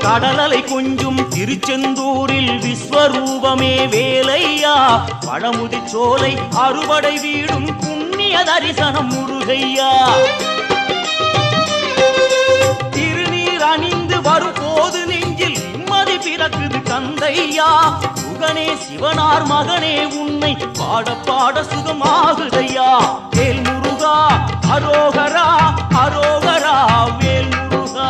கடலலை கொஞ்சும் திருச்செந்தூரில் விஸ்வரூபமே வேலையா பழமுதி சோலை அறுபடை வீடும் புண்ணிய தரிசனம் முருகையா திருநீர் அணிந்து வரும் போது நெஞ்சில் நிம்மதி பிறக்குது கந்தையா சுகனே சிவனார் மகனே உன்னை பாட பாட சுகமாகுதையா வேல் முருகா அரோகரா அரோகரா வேல் முருகா